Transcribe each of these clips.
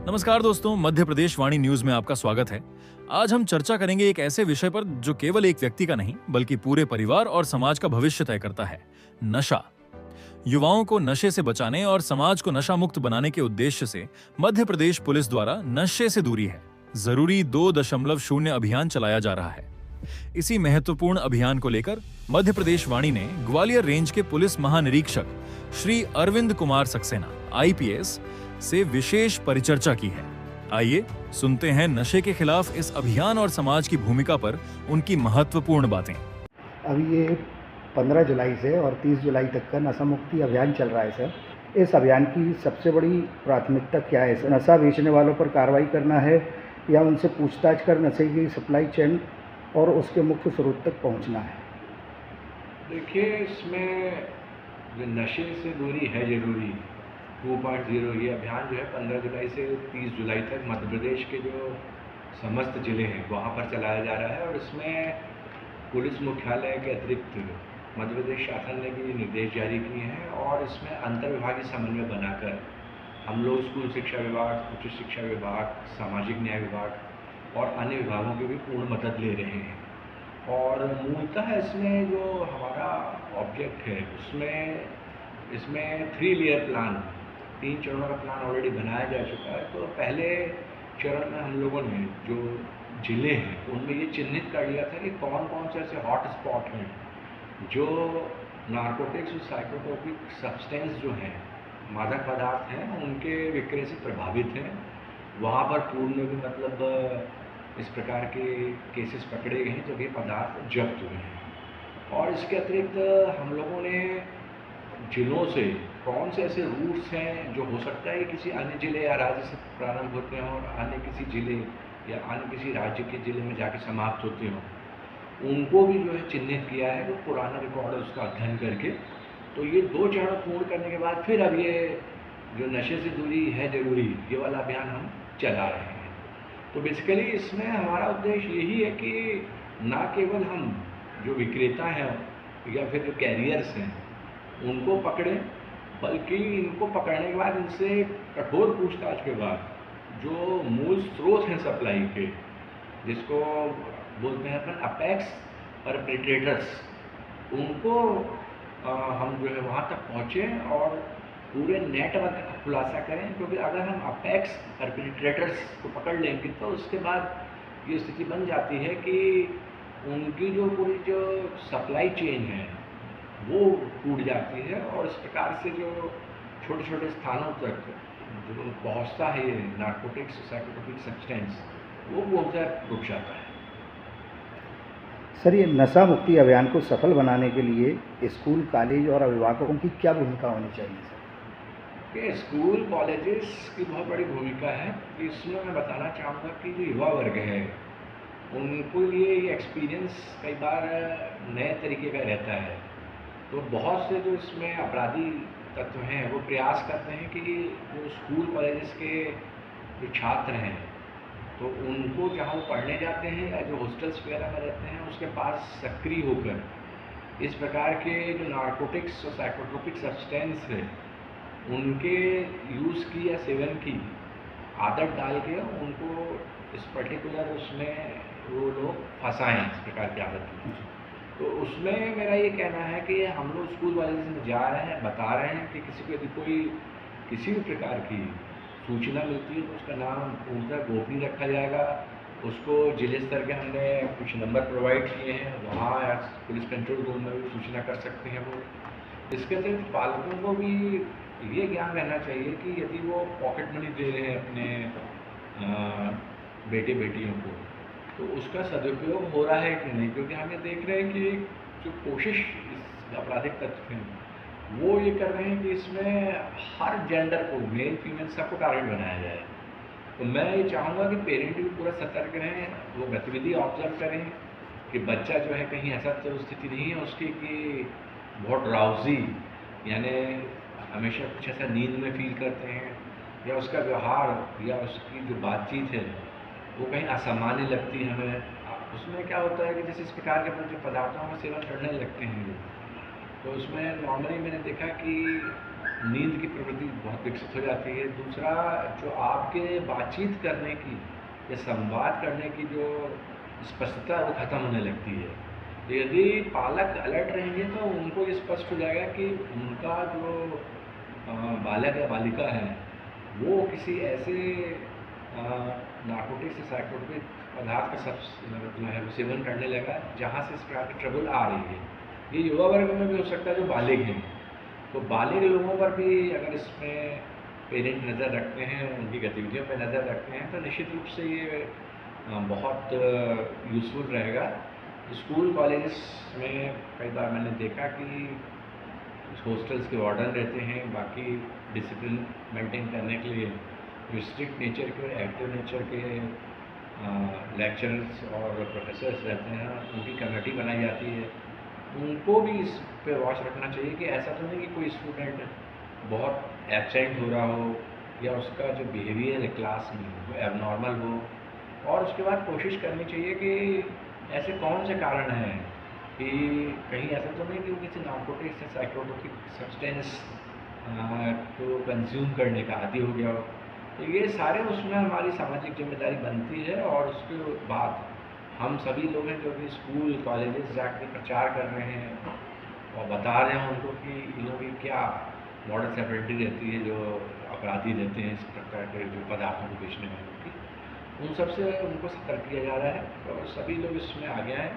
नमस्कार दोस्तों, मध्य प्रदेश वाणी न्यूज में आपका स्वागत है। आज हम चर्चा करेंगे एक ऐसे विषय पर जो केवल एक व्यक्ति का नहीं बल्कि पूरे परिवार और समाज का भविष्य तय करता है, नशा। युवाओं को नशे से बचाने और समाज को नशा मुक्त बनाने के उद्देश्य से मध्य प्रदेश पुलिस द्वारा नशे से दूरी है जरूरी 2.0 अभियान चलाया जा रहा है। इसी महत्वपूर्ण अभियान को लेकर मध्य प्रदेश वाणी ने ग्वालियर रेंज के पुलिस महानिरीक्षक श्री अरविंद कुमार सक्सेना IPS से विशेष परिचर्चा की है। आइए सुनते हैं नशे के खिलाफ इस अभियान और समाज की भूमिका पर उनकी महत्वपूर्ण बातें। अभी ये 15 जुलाई से और 30 जुलाई तक का नशा मुक्ति अभियान चल रहा है सर। इस अभियान की सबसे बड़ी प्राथमिकता क्या है सर? नशा बेचने वालों पर कार्रवाई करना है या उनसे पूछताछ कर नशे की सप्लाई चेन और उसके मुख्य स्रोत तक पहुंचना है? देखिए, इसमें जो नशे से दूरी है जरूरी 2.0 ये अभियान जो है 15 जुलाई से 30 जुलाई तक मध्य प्रदेश के जो समस्त ज़िले हैं वहाँ पर चलाया जा रहा है। और इसमें पुलिस मुख्यालय के अतिरिक्त मध्य प्रदेश शासन ने भी निर्देश जारी किए हैं और इसमें अंतर्विभागीय समन्वय बनाकर हम लोग स्कूल शिक्षा विभाग, उच्च शिक्षा विभाग, सामाजिक न्याय विभाग और अन्य विभागों की भी पूर्ण मदद ले रहे हैं। और मूलतः इसमें जो हमारा ऑब्जेक्ट है इसमें 3 लेयर प्लान, 3 चरणों का प्लान ऑलरेडी बनाया जा चुका है। तो पहले चरण में हम लोगों ने जो ज़िले हैं उनमें ये चिन्हित कर लिया था कि कौन कौन से ऐसे हॉट स्पॉट हैं जो नारकोटिक्स और साइकोट्रोपिक सब्सटेंस जो हैं, मादक पदार्थ हैं, उनके विक्रय से प्रभावित हैं। वहाँ पर पूर्व में भी मतलब इस प्रकार के केसेस पकड़े गए हैं जब ये पदार्थ जब्त हुए हैं। और इसके अतिरिक्त हम लोगों ने जिलों से कौन से ऐसे रूट्स हैं जो हो सकता है किसी अन्य ज़िले या राज्य से प्रारंभ होते हों और अन्य किसी ज़िले या अन्य किसी राज्य के ज़िले में जाके समाप्त होते हों, उनको भी जो है चिन्हित किया है। तो पुराना रिकॉर्ड है उसका अध्ययन करके तो ये 2 चरण पूर्ण करने के बाद फिर अब ये जो नशे से दूरी है जरूरी ये वाला अभियान हम चला रहे हैं। तो बेसिकली इसमें हमारा उद्देश्य यही है कि ना केवल हम जो विक्रेता हैं या फिर जो कैरियर्स हैं उनको पकड़ें, बल्कि इनको पकड़ने के बाद इनसे कठोर पूछताछ के बाद जो मूल स्रोत हैं सप्लाई के, जिसको बोलते हैं अपन अपेक्स परपेट्रेटर्स, उनको हम जो है वहाँ तक पहुँचें और पूरे नेटवर्क का खुलासा करें। क्योंकि अगर हम अपेक्स परपेट्रेटर्स को पकड़ लेंगे तो उसके बाद ये स्थिति बन जाती है कि उनकी जो पूरी जो सप्लाई चेन है वो टूट जाती है और इस प्रकार से जो छोटे छोटे स्थानों तक जो पहुंचता है ये नार्कोटिक्स साइकोट्रोपिक सब्सटेंस वो पहुंचता रुक जाता है। सर, ये नशा मुक्ति अभियान को सफल बनाने के लिए स्कूल, कॉलेज और अभिभावकों की क्या भूमिका होनी चाहिए सर? कि स्कूल कॉलेजेस की बहुत बड़ी भूमिका है। इसमें मैं बताना चाहूँगा कि जो युवा वर्ग है उनके लिए ये एक्सपीरियंस कई बार नए तरीके का रहता है। तो बहुत से जो इसमें अपराधी तत्व हैं वो प्रयास करते हैं कि जो स्कूल कॉलेजेस के जो छात्र हैं तो उनको जहाँ वो पढ़ने जाते हैं या जो हॉस्टल्स वगैरह में रहते हैं उसके पास सक्रिय होकर इस प्रकार के जो नार्कोटिक्स और साइकोट्रोपिक सब्सटेंस है उनके यूज़ की या सेवन की आदत डाल के उनको इस पर्टिकुलर उसमें वो लोग फंसाएं इस प्रकार की आदत में। तो उसमें मेरा ये कहना है कि हम लोग स्कूल कॉलेज में जा रहे हैं, बता रहे हैं कि किसी को यदि कोई किसी भी प्रकार की सूचना मिलती है तो उसका नाम पूर्णतः गोपनीय रखा जाएगा। उसको जिले स्तर के हमने कुछ नंबर प्रोवाइड किए हैं, वहाँ या पुलिस कंट्रोल रूम में भी सूचना कर सकते हैं वो। इसके अतिरिक्त पालकों को भी ये ज्ञान रहना चाहिए कि यदि वो पॉकेट मनी दे रहे हैं अपने बेटे बेटियों को तो उसका सदुपयोग हो रहा है कि नहीं। क्योंकि हम ये देख रहे हैं कि जो कोशिश इस आपराधिक तत्व हैं वो ये कर रहे हैं कि इसमें हर जेंडर को, मेल फीमेल सबको टारगेट बनाया जाए। तो मैं ये चाहूँगा कि पेरेंट भी पूरा सतर्क रहें, वो गतिविधि ऑब्जर्व करें कि बच्चा जो है कहीं ऐसा तो स्थिति नहीं है उसकी कि बहुत ड्राउजी यानी हमेशा कुछ ऐसा नींद में फील करते हैं या उसका व्यवहार या उसकी जो बातचीत है वो कहीं असामान्य लगती है हमें। उसमें क्या होता है कि जैसे इस प्रकार के जो पदार्थों का सेवन करने लगते हैं तो उसमें नॉर्मली मैंने देखा कि नींद की प्रवृत्ति बहुत विकसित हो जाती है। दूसरा, जो आपके बातचीत करने की या संवाद करने की जो स्पष्टता है वो ख़त्म होने लगती है। तो यदि पालक अलर्ट रहेंगे तो उनको ये स्पष्ट हो जाएगा कि उनका जो बालक या बालिका है वो किसी ऐसे नार्कोटिक से साइकोट्रोपिक पदार्थ का जो है वो सेवन करने लगा जहाँ से इस प्रकार की ट्रबल आ रही है। ये युवा वर्ग में भी हो सकता है जो बालिग हैं। तो बालिग लोगों पर भी अगर इसमें पेरेंट नज़र रखते हैं, उनकी गतिविधियों पर नज़र रखते हैं तो निश्चित रूप से ये बहुत यूज़फुल रहेगा। स्कूल कॉलेजेस में कई बार मैंने देखा कि हॉस्टल्स के वार्डन रहते हैं, बाकी डिसिप्लिन मेंटेन करने के लिए जो स्ट्रिक्ट नेचर के और एक्टिव नेचर के लेक्चरर्स और प्रोफेसर्स रहते हैं, उनकी कमेटी बनाई जाती है। उनको भी इस पे वॉच रखना चाहिए कि ऐसा तो नहीं कि कोई स्टूडेंट बहुत एब्सेंट हो रहा हो या उसका जो बिहेवियर है क्लास में वो एबनॉर्मल हो। और उसके बाद कोशिश करनी चाहिए कि ऐसे कौन से कारण हैं कि कहीं ऐसा तो नहीं कि वो किसी नार्कोटिक या साइकोट्रोपिक सब्सटेंस को कंज्यूम करने का आदी हो गया हो। तो ये सारे उसमें हमारी सामाजिक जिम्मेदारी बनती है। और उसके बाद हम सभी लोग हैं जो भी स्कूल कॉलेजेस जाके प्रचार कर रहे हैं और बता रहे हैं उनको कि इन लोगों की क्या मॉडल ऑपरेंडी रहती है, जो अपराधी रहते हैं इस प्रकार के जो पदार्थों को बेचने वालों की, उन सब से उनको सतर्क किया जा रहा है और सभी लोग इसमें आगे आए।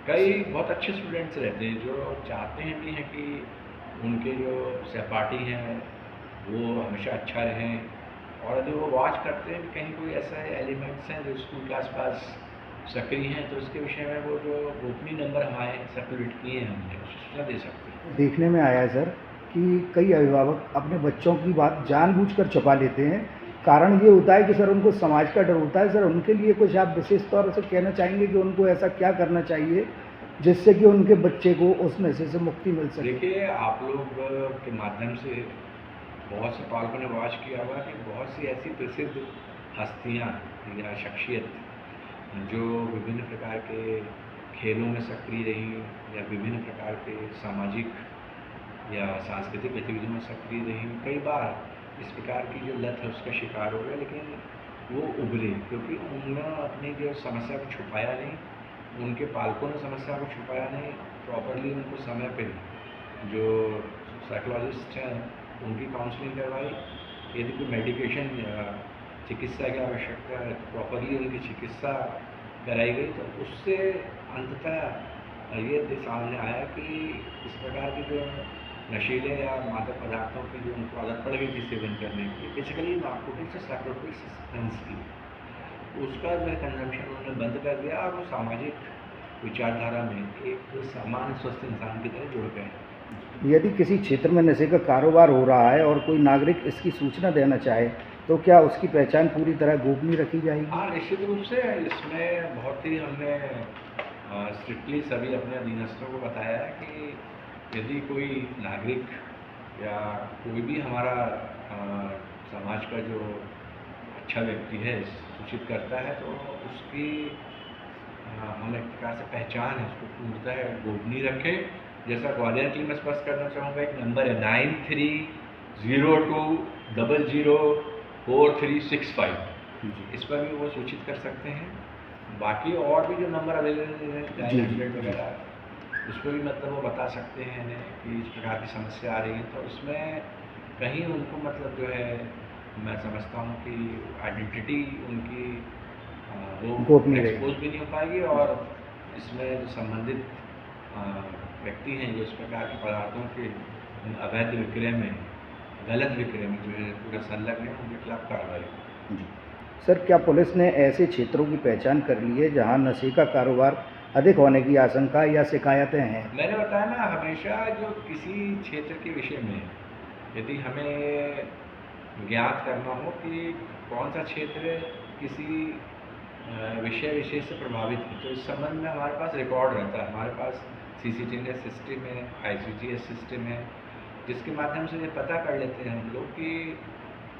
कई बहुत अच्छे स्टूडेंट्स रहते हैं जो चाहते हैं भी हैं कि उनके जो सहपाठी हैं वो हमेशा अच्छा रहें। और यदि वो वॉच करते हैं कि कहीं कोई ऐसा एलिमेंट्स हैं जो स्कूल के आसपास सक्रिय हैं तो उसके विषय में वो जो गोपनीय नंबर हमारे सर्कुलेट किए हैं हमने सूचना दे सकते हैं। देखने में आया है सर कि कई अभिभावक अपने बच्चों की बात जानबूझकर छुपा लेते हैं। कारण ये होता है कि सर उनको समाज का डर होता है। सर उनके लिए कुछ आप विशेष तौर से कहना चाहेंगे कि उनको ऐसा क्या करना चाहिए जिससे कि उनके बच्चे को उस नशे से मुक्ति मिल सके? देखिए, आप लोग के माध्यम से बहुत से पालकों ने वॉच किया हुआ कि बहुत सी ऐसी प्रसिद्ध हस्तियाँ या शख्सियत जो विभिन्न प्रकार के खेलों में सक्रिय रही या विभिन्न प्रकार के सामाजिक या सांस्कृतिक गतिविधियों में सक्रिय रही, कई बार इस प्रकार की जो लत है उसका शिकार हो गया, लेकिन वो उभरे क्योंकि उन्होंने अपनी जो समस्या को छुपाया नहीं, उनके पालकों ने समस्या को छुपाया नहीं, प्रॉपरली उनको समय पे जो साइकोलॉजिस्ट हैं उनकी काउंसलिंग करवाई। यदि कोई मेडिकेशन या चिकित्सा की आवश्यकता है तो प्रॉपरली उनकी चिकित्सा कराई गई, तो उससे अंततः ये सामने आया कि इस प्रकार की जो नशीले या मादक पदार्थों की जो उनको आदत पड़ गई थी सेवन करने की, बेसिकली नार्कोटिक्स और साइकोट्रोपिक सब्सटेंस की, उसका जो है कंजम्पशन उन्होंने बंद कर दिया और वो सामाजिक विचारधारा में एक सामान्य स्वस्थ इंसान की तरह जुड़ गए। यदि किसी क्षेत्र में नशे का कारोबार हो रहा है और कोई नागरिक इसकी सूचना देना चाहे तो क्या उसकी पहचान पूरी तरह गोपनीय रखी जाएगी? हाँ, निश्चित रूप से इसमें बहुत ही हमने स्ट्रिक्टली सभी अपने अधीनस्थों को बताया है कि यदि कोई नागरिक या कोई भी हमारा समाज का जो अच्छा व्यक्ति है सूचित करता है तो उसकी हम एक प्रकार से पहचान है उसको पूर्णतः गोपनीय रखें। जैसा ग्वालियर के लिए मैं स्पष्ट करना चाहूँगा, एक नंबर है 9302004365, इस पर भी वो सूचित कर सकते हैं। बाकी और भी जो नंबर अवेलेबल है 900 वगैरह, उस पर भी मतलब वो बता सकते हैं कि इस प्रकार की समस्या आ रही है। तो उसमें कहीं उनको मतलब जो है मैं समझता हूँ कि आइडेंटिटी उनकी वो एक्सपोज भी नहीं हो पाएगी और इसमें जो संबंधित व्यक्ति हैं जो इस प्रकार के पदार्थों के अवैध विक्रय में, गलत विक्रय में जो है पूरा संलग्न है, उनके खिलाफ कार्रवाई। जी सर, क्या पुलिस ने ऐसे क्षेत्रों की पहचान कर ली है जहां नशे का कारोबार अधिक होने की आशंका या शिकायतें हैं? मैंने बताया ना, हमेशा जो किसी क्षेत्र के विषय में यदि हमें ज्ञात करना हो कि कौन सा क्षेत्र किसी विषय विशेष से प्रभावित है तो इस संबंध में हमारे पास रिकॉर्ड रहता है। हमारे पास CCTV सिस्टम है, ICGS सिस्टम है, जिसके माध्यम से ये पता कर लेते हैं हम लोग कि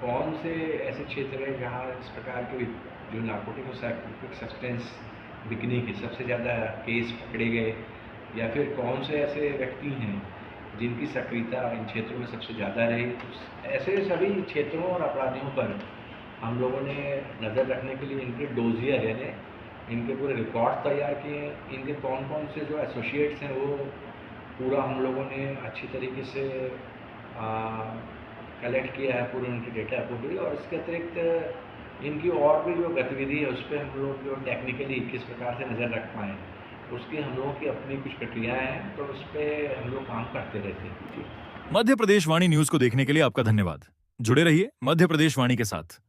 कौन से ऐसे क्षेत्र है जहाँ इस प्रकार के जो नार्कोटिक और साइकोट्रोपिक सब्सटेंस बिकने के सबसे ज़्यादा केस पकड़े गए, या फिर कौन से ऐसे व्यक्ति हैं जिनकी सक्रियता इन क्षेत्रों में सबसे ज़्यादा रही। ऐसे सभी क्षेत्रों और अपराधियों पर हम लोगों ने नज़र रखने के लिए इनके डोजियर यानी इनके पूरे रिकॉर्ड तैयार किए। इनके कौन कौन से जो एसोसिएट्स हैं वो पूरा हम लोगों ने अच्छी तरीके से कलेक्ट किया है, पूरे उनके डेटा को भी। और इसके अतिरिक्त इनकी और भी जो गतिविधि है उस पर हम लोग जो टेक्निकली किस प्रकार से नज़र रख पाएँ, उसकी हम लोगों की अपनी कुछ प्रक्रियाएँ हैं, तो उस पर हम लोग काम करते रहते हैं। मध्य प्रदेश वाणी न्यूज को देखने के लिए आपका धन्यवाद। जुड़े रहिए मध्य प्रदेश वाणी के साथ।